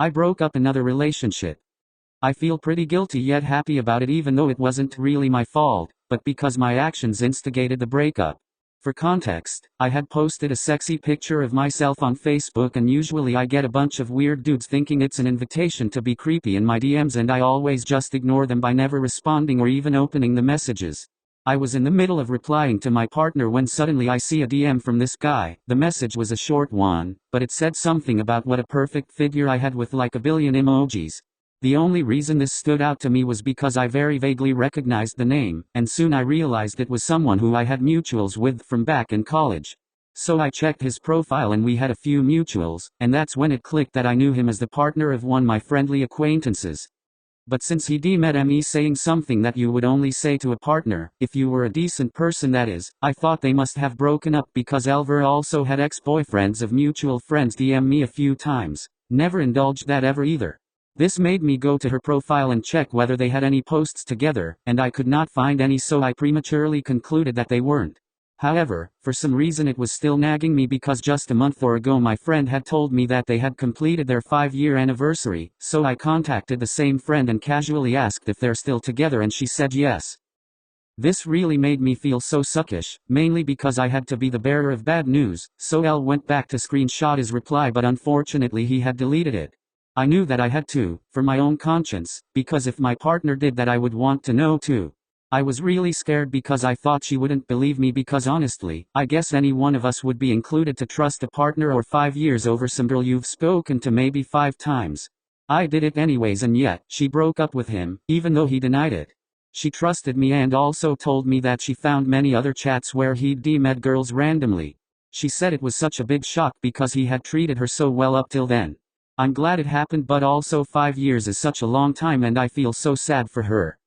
I broke up another relationship. I feel pretty guilty yet happy about it, even though it wasn't really my fault, but because my actions instigated the breakup. For context, I had posted a sexy picture of myself on Facebook, and usually I get a bunch of weird dudes thinking it's an invitation to be creepy in my DMs, and I always just ignore them by never responding or even opening the messages. I was in the middle of replying to my partner when suddenly I see a DM from this guy. The message was a short one, but it said something about what a perfect figure I had with like a billion emojis. The only reason this stood out to me was because I very vaguely recognized the name, and soon I realized it was someone who I had mutuals with from back in college. So I checked his profile and we had a few mutuals, and that's when it clicked that I knew him as the partner of one of my friendly acquaintances. But since he DM'd me saying something that you would only say to a partner, if you were a decent person that is, I thought they must have broken up, because Elver also had ex-boyfriends of mutual friends DM me a few times. Never indulged that ever either. This made me go to her profile and check whether they had any posts together, and I could not find any, so I prematurely concluded that they weren't. However, for some reason it was still nagging me, because just a month or ago my friend had told me that they had completed their 5-year anniversary, so I contacted the same friend and casually asked if they're still together, and she said yes. This really made me feel so suckish, mainly because I had to be the bearer of bad news, so L went back to screenshot his reply, but unfortunately he had deleted it. I knew that I had to, for my own conscience, because if my partner did that I would want to know too. I was really scared because I thought she wouldn't believe me, because honestly, I guess any one of us would be included to trust a partner or 5 years over some girl you've spoken to maybe 5 times. I did it anyways, and yet, she broke up with him, even though he denied it. She trusted me and also told me that she found many other chats where he'd DM'd girls randomly. She said it was such a big shock because he had treated her so well up till then. I'm glad it happened, but also 5 years is such a long time and I feel so sad for her.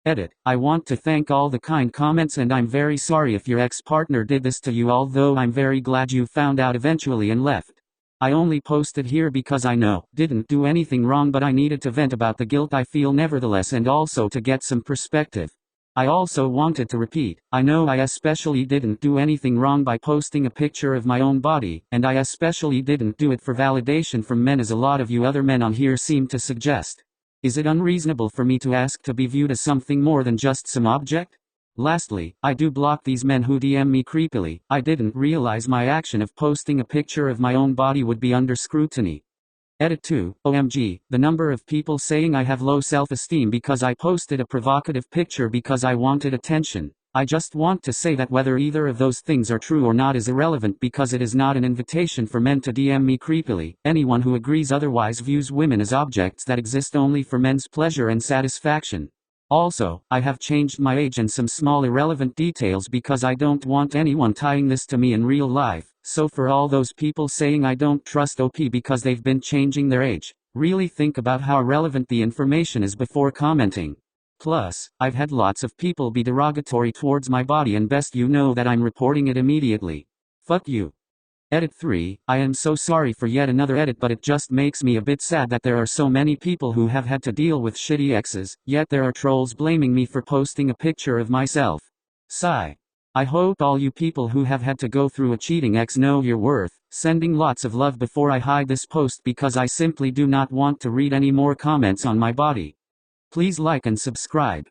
Edit. I want to thank all the kind comments, and I'm very sorry if your ex-partner did this to you, although I'm very glad you found out eventually and left. I only posted here because I didn't do anything wrong, but I needed to vent about the guilt I feel nevertheless, and also to get some perspective. I also wanted to repeat, I know I especially didn't do anything wrong by posting a picture of my own body, and I especially didn't do it for validation from men, as a lot of you other men on here seem to suggest. Is it unreasonable for me to ask to be viewed as something more than just some object? Lastly, I do block these men who DM me creepily. I didn't realize my action of posting a picture of my own body would be under scrutiny. Edit 2. OMG, the number of people saying I have low self-esteem because I posted a provocative picture because I wanted attention. I just want to say that whether either of those things are true or not is irrelevant, because it is not an invitation for men to DM me creepily. Anyone who agrees otherwise views women as objects that exist only for men's pleasure and satisfaction. Also, I have changed my age and some small irrelevant details because I don't want anyone tying this to me in real life. So for all those people saying I don't trust OP because they've been changing their age, really think about how relevant the information is before commenting. Plus, I've had lots of people be derogatory towards my body, and best you know that I'm reporting it immediately. Fuck you. Edit 3. I am so sorry for yet another edit, but it just makes me a bit sad that there are so many people who have had to deal with shitty exes, yet there are trolls blaming me for posting a picture of myself. Sigh. I hope all you people who have had to go through a cheating ex know your worth. Sending lots of love before I hide this post because I simply do not want to read any more comments on my body. Please like and subscribe.